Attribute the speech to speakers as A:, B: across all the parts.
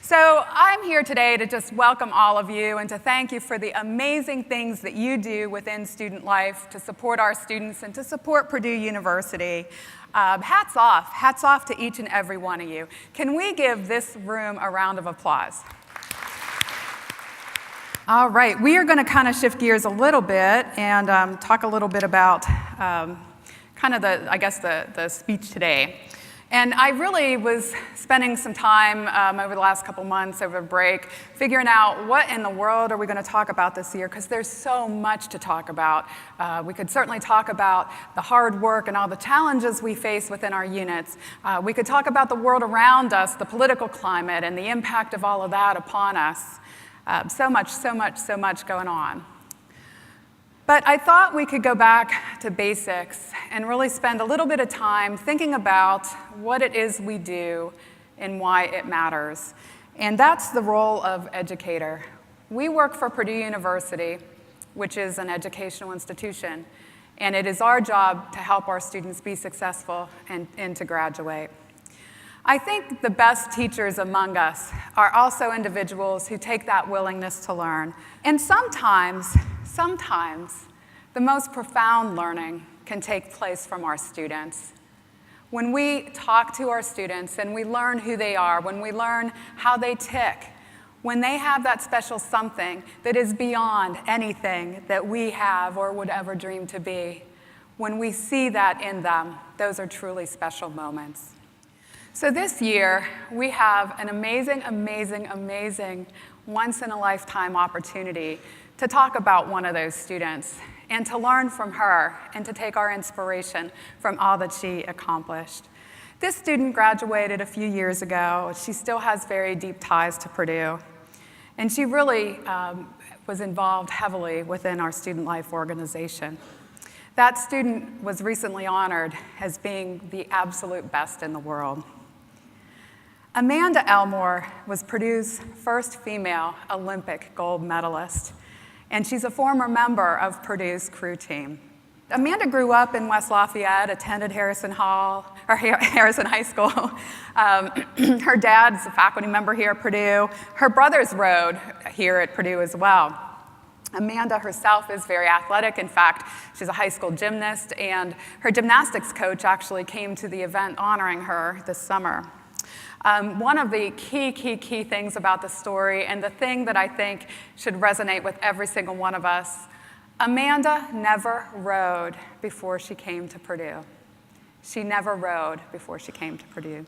A: So I'm here today to just welcome all of you and to thank you for the amazing things that you do within student life to support our students and to support Purdue University. Hats off to each and every one of you. Can we give this room a round of applause? All right, we are going to kind of shift gears a little bit and talk a little bit about kind of the speech today. And I really was spending some time over the last couple months over break figuring out what in the world are we going to talk about this year, because there's so much to talk about. We could certainly talk about the hard work and all the challenges we face within our units. We could talk about the world around us, the political climate, and the impact of all of that upon us. So much going on. But I thought we could go back to basics and really spend a little bit of time thinking about what it is we do and why it matters. And that's the role of educator. We work for Purdue University, which is an educational institution, and it is our job to help our students be successful and to graduate. I think the best teachers among us are also individuals who take that willingness to learn. And sometimes, the most profound learning can take place from our students. When we talk to our students and we learn who they are, when we learn how they tick, when they have that special something that is beyond anything that we have or would ever dream to be, when we see that in them, those are truly special moments. So this year, we have an amazing, once-in-a-lifetime opportunity to talk about one of those students and to learn from her and to take our inspiration from all that she accomplished. This student graduated a few years ago. She still has very deep ties to Purdue. And she really was involved heavily within our student life organization. That student was recently honored as being the absolute best in the world. Amanda Elmore was Purdue's first female Olympic gold medalist, and she's a former member of Purdue's crew team. Amanda grew up in West Lafayette, attended Harrison High School. Her dad's a faculty member here at Purdue. Her brothers rowed here at Purdue as well. Amanda herself is very athletic. In fact, she's a high school gymnast, and her gymnastics coach actually came to the event honoring her this summer. One of the key things about the story, and the thing that I think should resonate with every single one of us, Amanda never rowed before she came to Purdue. She never rowed before she came to Purdue.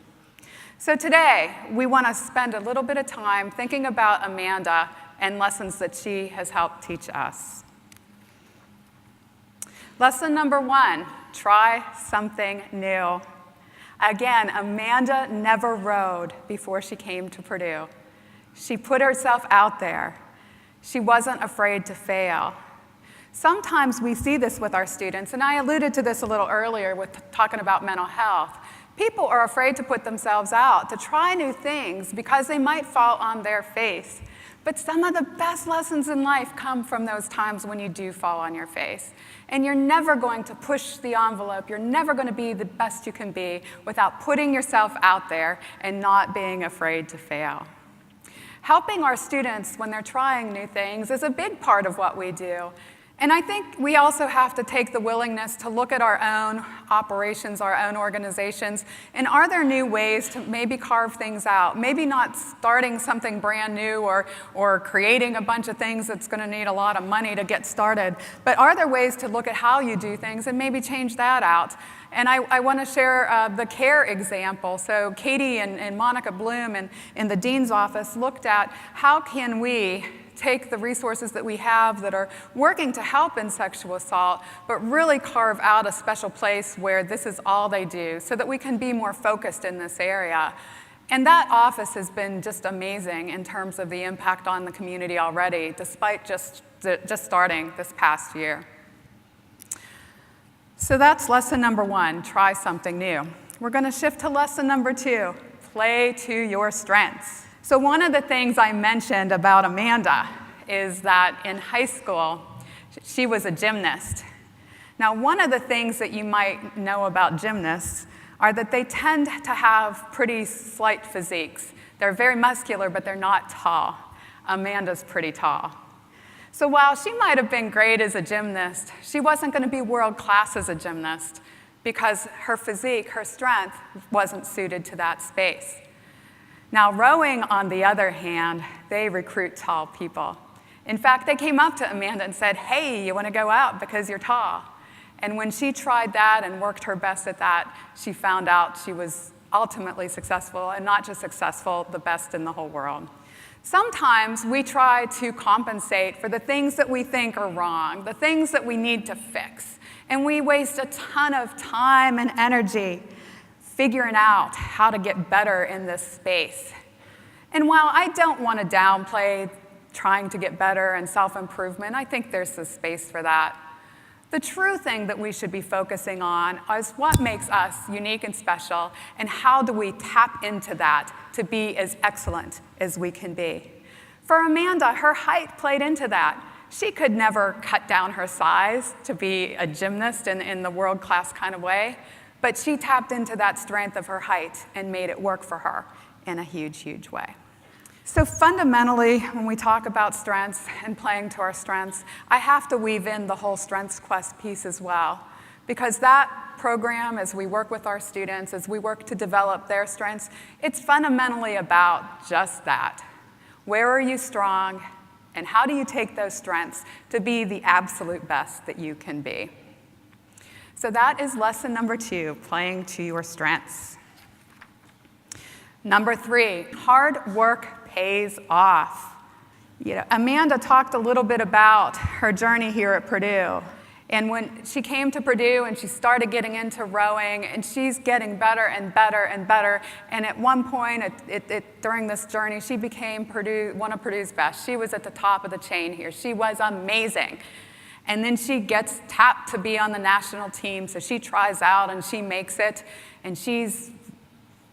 A: So today, we want to spend a little bit of time thinking about Amanda and lessons that she has helped teach us. Lesson number 1, try something new. Again, Amanda never rowed before she came to Purdue. She put herself out there. She wasn't afraid to fail. Sometimes we see this with our students, and I alluded to this a little earlier with talking about mental health. People are afraid to put themselves out, to try new things because they might fall on their face. But some of the best lessons in life come from those times when you do fall on your face. And you're never going to push the envelope. You're never going to be the best you can be without putting yourself out there and not being afraid to fail. Helping our students when they're trying new things is a big part of what we do. And I think we also have to take the willingness to look at our own operations, our own organizations, and are there new ways to maybe carve things out? Maybe not starting something brand new or creating a bunch of things that's going to need a lot of money to get started, but are there ways to look at how you do things and maybe change that out? And I want to share the CARE example. So Katie and Monica Bloom in the dean's office looked at how can we take the resources that we have that are working to help in sexual assault, but really carve out a special place where this is all they do so that we can be more focused in this area. And that office has been just amazing in terms of the impact on the community already, despite just starting this past year. So that's lesson number 1, try something new. We're going to shift to lesson number 2, play to your strengths. So one of the things I mentioned about Amanda is that in high school, she was a gymnast. Now, one of the things that you might know about gymnasts are that they tend to have pretty slight physiques. They're very muscular, but they're not tall. Amanda's pretty tall. So while she might have been great as a gymnast, she wasn't going to be world class as a gymnast because her physique, her strength, wasn't suited to that space. Now, rowing, on the other hand, they recruit tall people. In fact, they came up to Amanda and said, "Hey, you want to go out because you're tall?" And when she tried that and worked her best at that, she found out she was ultimately successful, and not just successful, the best in the whole world. Sometimes we try to compensate for the things that we think are wrong, the things that we need to fix, and we waste a ton of time and energy figuring out how to get better in this space. And while I don't want to downplay trying to get better and self-improvement, I think there's a space for that. The true thing that we should be focusing on is what makes us unique and special, and how do we tap into that to be as excellent as we can be. For Amanda, her height played into that. She could never cut down her size to be a gymnast in the world-class kind of way, but she tapped into that strength of her height and made it work for her in a huge, huge way. So fundamentally, when we talk about strengths and playing to our strengths, I have to weave in the whole Strengths Quest piece as well, because that program, as we work with our students, as we work to develop their strengths, it's fundamentally about just that. Where are you strong, and how do you take those strengths to be the absolute best that you can be? So that is lesson number 2, playing to your strengths. Number 3, hard work pays off. Amanda talked a little bit about her journey here at Purdue. And when she came to Purdue and she started getting into rowing, and she's getting better and better and better. And at one point during this journey, she became one of Purdue's best. She was at the top of the chain here. She was amazing. And then she gets tapped to be on the national team, so she tries out and she makes it. And she's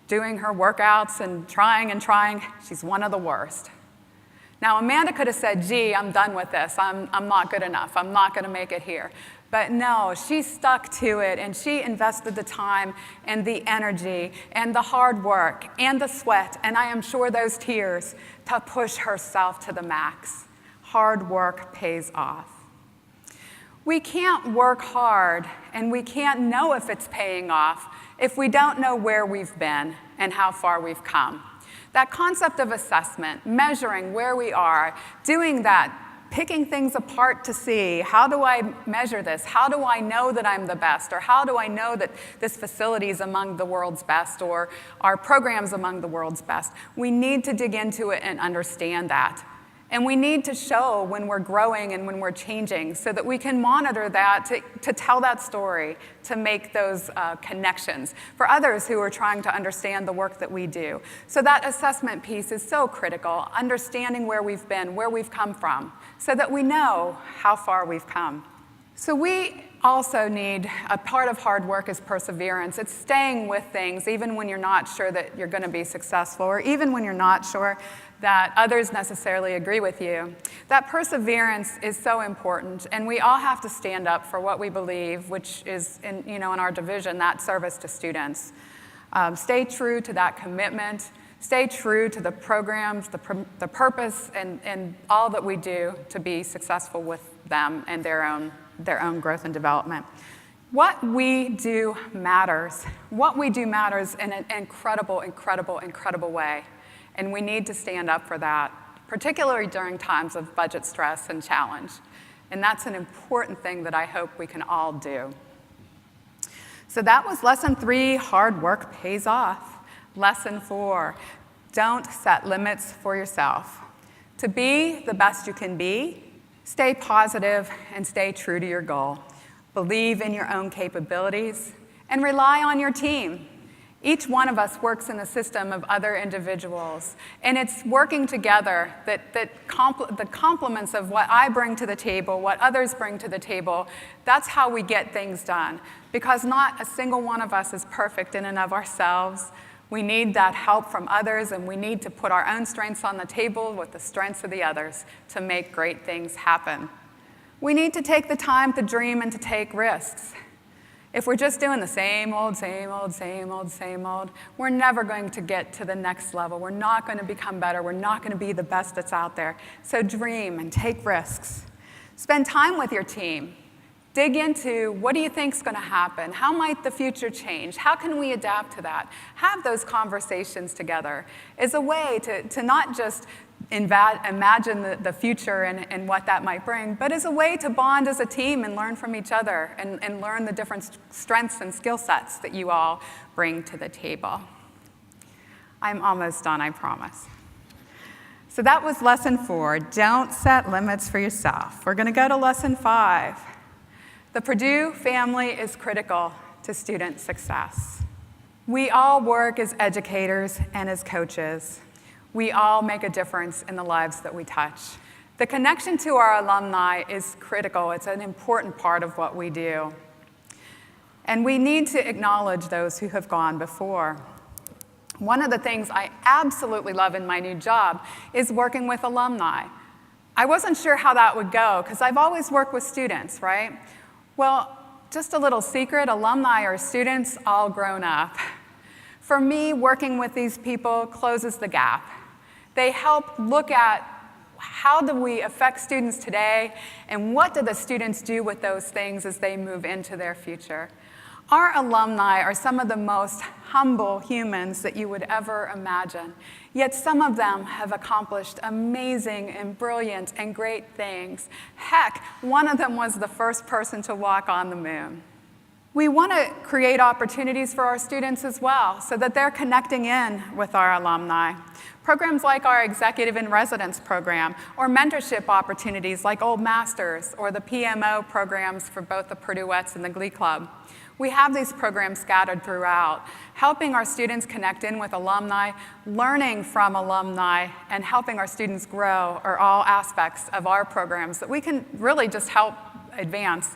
A: doing her workouts and trying and trying. She's one of the worst. Now, Amanda could have said, "Gee, I'm done with this. I'm not good enough. I'm not going to make it here." But no, she stuck to it, and she invested the time and the energy and the hard work and the sweat, and I am sure those tears, to push herself to the max. Hard work pays off. We can't work hard, and we can't know if it's paying off if we don't know where we've been and how far we've come. That concept of assessment, measuring where we are, doing that, picking things apart to see, how do I measure this? How do I know that I'm the best? Or how do I know that this facility is among the world's best, or our program's among the world's best? We need to dig into it and understand that. And we need to show when we're growing and when we're changing, so that we can monitor that, to tell that story, to make those connections for others who are trying to understand the work that we do. So that assessment piece is so critical, understanding where we've been, where we've come from, so that we know how far we've come. So we also need, a part of hard work is perseverance. It's staying with things even when you're not sure that you're going to be successful, or even when you're not sure that others necessarily agree with you. That perseverance is so important, and we all have to stand up for what we believe, which is, in our division, that service to students. Stay true to that commitment. Stay true to the programs, the purpose, and all that we do to be successful with them and their own growth and development. What we do matters. What we do matters in an incredible, incredible, incredible way. And we need to stand up for that, particularly during times of budget stress and challenge. And that's an important thing that I hope we can all do. So that was lesson 3, hard work pays off. Lesson 4, don't set limits for yourself. To be the best you can be, stay positive and stay true to your goal. Believe in your own capabilities and rely on your team. Each one of us works in a system of other individuals, and it's working together the complements of what I bring to the table, what others bring to the table. That's how we get things done, because not a single one of us is perfect in and of ourselves. We need that help from others, and we need to put our own strengths on the table with the strengths of the others to make great things happen. We need to take the time to dream and to take risks. If we're just doing the same old, same old, same old, same old, we're never going to get to the next level. We're not going to become better. We're not going to be the best that's out there. So dream and take risks. Spend time with your team. Dig into what do you think is going to happen? How might the future change? How can we adapt to that? Have those conversations together is a way to not just imagine the future and what that might bring, but as a way to bond as a team and learn from each other and learn the different strengths and skill sets that you all bring to the table. I'm almost done, I promise. So that was lesson 4, don't set limits for yourself. We're going to go to lesson 5. The Purdue family is critical to student success. We all work as educators and as coaches. We all make a difference in the lives that we touch. The connection to our alumni is critical. It's an important part of what we do. And we need to acknowledge those who have gone before. One of the things I absolutely love in my new job is working with alumni. I wasn't sure how that would go because I've always worked with students, right? Well, just a little secret, alumni are students all grown up. For me, working with these people closes the gap. They help look at how do we affect students today and what do the students do with those things as they move into their future. Our alumni are some of the most humble humans that you would ever imagine, yet some of them have accomplished amazing and brilliant and great things. Heck, one of them was the first person to walk on the moon. We want to create opportunities for our students as well so that they're connecting in with our alumni. Programs like our Executive in Residence program or mentorship opportunities like Old Masters or the PMO programs for both the Purduettes and the Glee Club. We have these programs scattered throughout, helping our students connect in with alumni, learning from alumni, and helping our students grow are all aspects of our programs that we can really just help advance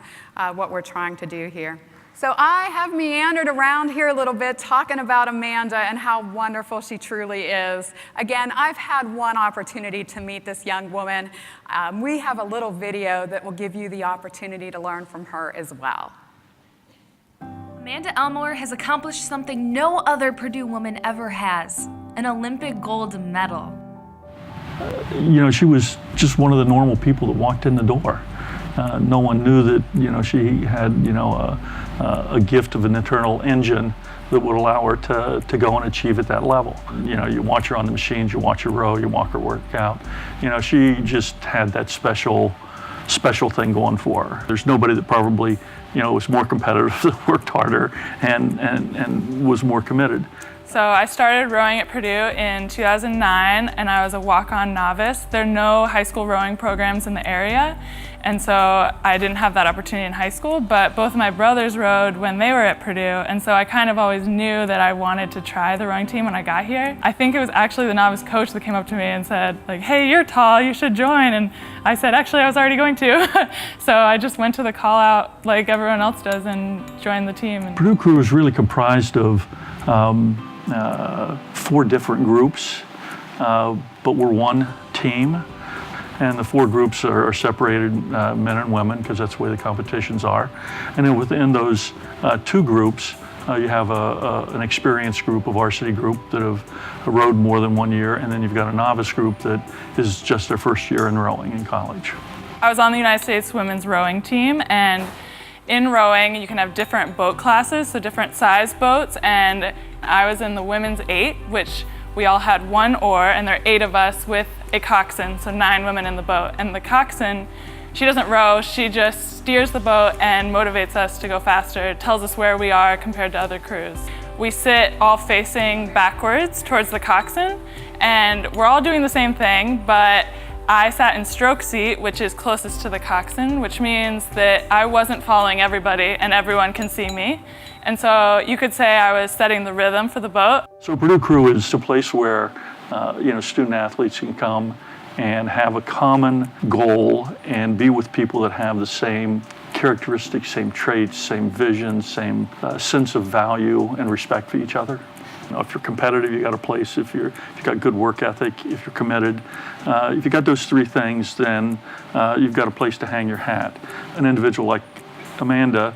A: what we're trying to do here. So I have meandered around here a little bit talking about Amanda and how wonderful she truly is. Again, I've had one opportunity to meet this young woman. We have a little video that will give you the opportunity to learn from her as well.
B: Amanda Elmore has accomplished something no other Purdue woman ever has, an Olympic gold medal.
C: She was just one of the normal people that walked in the door. No one knew that, she had, a gift of an internal engine that would allow her to go and achieve at that level. You watch her on the machines, you watch her row, you watch her work out. She just had that special thing going for her. There's nobody that probably, was more competitive, that worked harder, and was more committed.
D: So I started rowing at Purdue in 2009, and I was a walk-on novice. There are no high school rowing programs in the area, and so I didn't have that opportunity in high school, but both of my brothers rowed when they were at Purdue, and so I kind of always knew that I wanted to try the rowing team when I got here. I think it was actually the novice coach that came up to me and said, hey, you're tall, you should join, and I said, actually, I was already going to. So I just went to the call out like everyone else does and joined the team.
C: Purdue crew is really comprised of 4 different groups, but we're one team. And the 4 groups are separated, men and women, because that's the way the competitions are. And then within those 2 groups, you have an experienced group, a varsity group that have rowed more than 1 year, and then you've got a novice group that is just their first year in rowing in college.
D: I was on the United States women's rowing team, and in rowing you can have different boat classes, so different size boats, and I was in the women's 8, which we all had 1 oar, and there are 8 of us with a coxswain, so 9 women in the boat. And the coxswain, she doesn't row, she just steers the boat and motivates us to go faster, tells us where we are compared to other crews. We sit all facing backwards towards the coxswain, and we're all doing the same thing, but I sat in stroke seat, which is closest to the coxswain, which means that I wasn't following everybody and everyone can see me. And so you could say I was setting the rhythm for the boat.
C: So Purdue Crew is a place where student athletes can come and have a common goal and be with people that have the same characteristics, same traits, same vision, same sense of value and respect for each other. If you're competitive, you got a place. If you've got good work ethic, if you're committed, if you got those 3 things, then you've got a place to hang your hat. An individual like Amanda,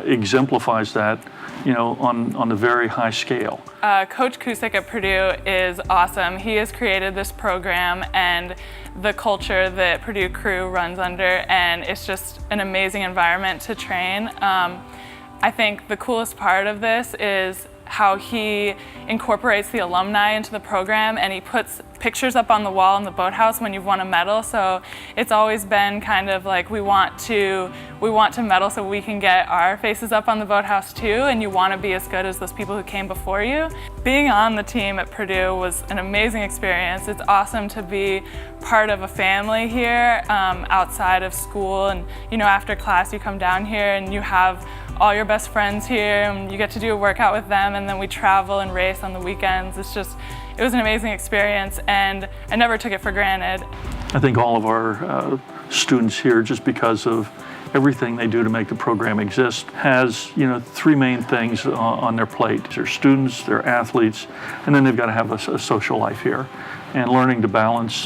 C: exemplifies that, on a very high scale.
D: Coach Cusick at Purdue is awesome. He has created this program and the culture that Purdue crew runs under, and it's just an amazing environment to train. I think the coolest part of this is how he incorporates the alumni into the program, and he puts pictures up on the wall in the boathouse when you've won a medal. So it's always been kind of like we want to medal so we can get our faces up on the boathouse too, and you want to be as good as those people who came before you. Being on the team at Purdue was an amazing experience. It's awesome to be part of a family here outside of school, and after class you come down here and you have all your best friends here, and you get to do a workout with them, and then we travel and race on the weekends. It was an amazing experience, and I never took it for granted.
C: I think all of our students here, just because of everything they do to make the program exist, has three main things on their plate. They're students, they're athletes, and then they've got to have a social life here. And learning to balance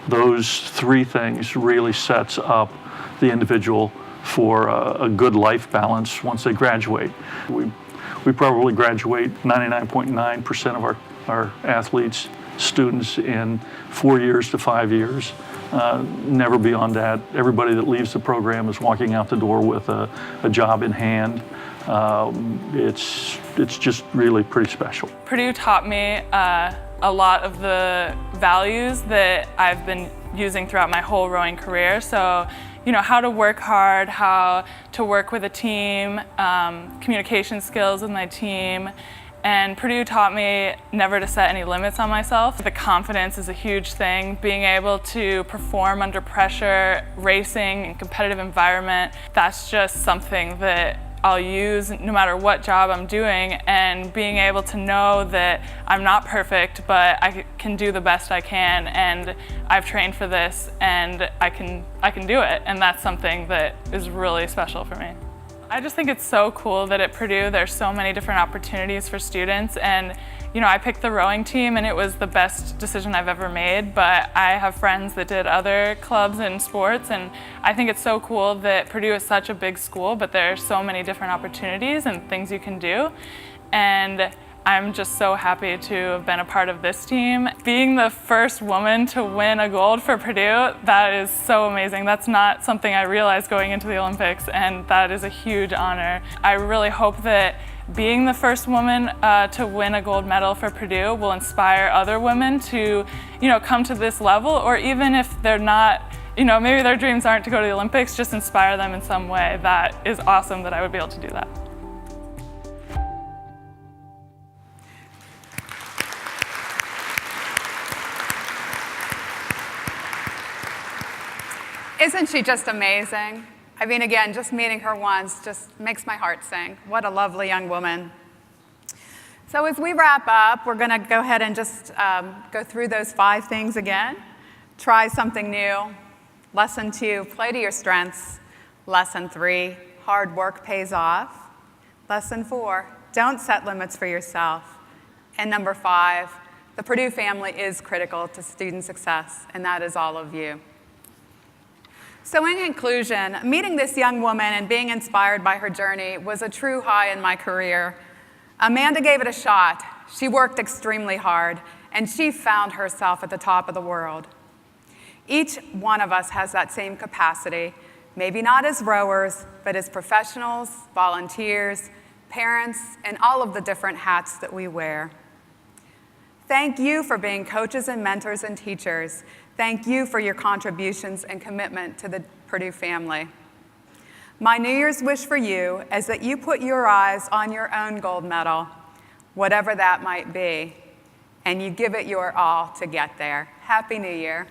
C: those three things really sets up the individual for a good life balance once they graduate. We probably graduate 99.9% of our athletes, students, in 4 years to 5 years. Never beyond that. Everybody that leaves the program is walking out the door with a job in hand. It's just really pretty special.
D: Purdue taught me a lot of the values that I've been using throughout my whole rowing career. So, how to work hard, how to work with a team, communication skills with my team. And Purdue taught me never to set any limits on myself. The confidence is a huge thing. Being able to perform under pressure, racing in competitive environment, that's just something that I'll use no matter what job I'm doing, and being able to know that I'm not perfect, but I can do the best I can, and I've trained for this, and I can do it, and that's something that is really special for me. I just think it's so cool that at Purdue there's so many different opportunities for students, and I picked the rowing team and it was the best decision I've ever made, but I have friends that did other clubs and sports, and I think it's so cool that Purdue is such a big school, but there are so many different opportunities and things you can do, and I'm just so happy to have been a part of this team. Being the first woman to win a gold for Purdue, that is so amazing. That's not something I realized going into the Olympics, and that is a huge honor. I really hope that being the first woman to win a gold medal for Purdue will inspire other women to, come to this level, or even if they're not, maybe their dreams aren't to go to the Olympics, just inspire them in some way. That is awesome that I would be able to do that.
A: Isn't she just amazing? I mean, again, just meeting her once just makes my heart sing. What a lovely young woman. So as we wrap up, we're going to go ahead and just go through those 5 things again. Try something new. Lesson 2, play to your strengths. Lesson 3, hard work pays off. Lesson 4, don't set limits for yourself. And number 5, the Purdue family is critical to student success, and that is all of you. So in conclusion, meeting this young woman and being inspired by her journey was a true high in my career. Amanda gave it a shot. She worked extremely hard, and she found herself at the top of the world. Each one of us has that same capacity, maybe not as rowers, but as professionals, volunteers, parents, and all of the different hats that we wear. Thank you for being coaches and mentors and teachers. Thank you for your contributions and commitment to the Purdue family. My New Year's wish for you is that you put your eyes on your own gold medal, whatever that might be, and you give it your all to get there. Happy New Year.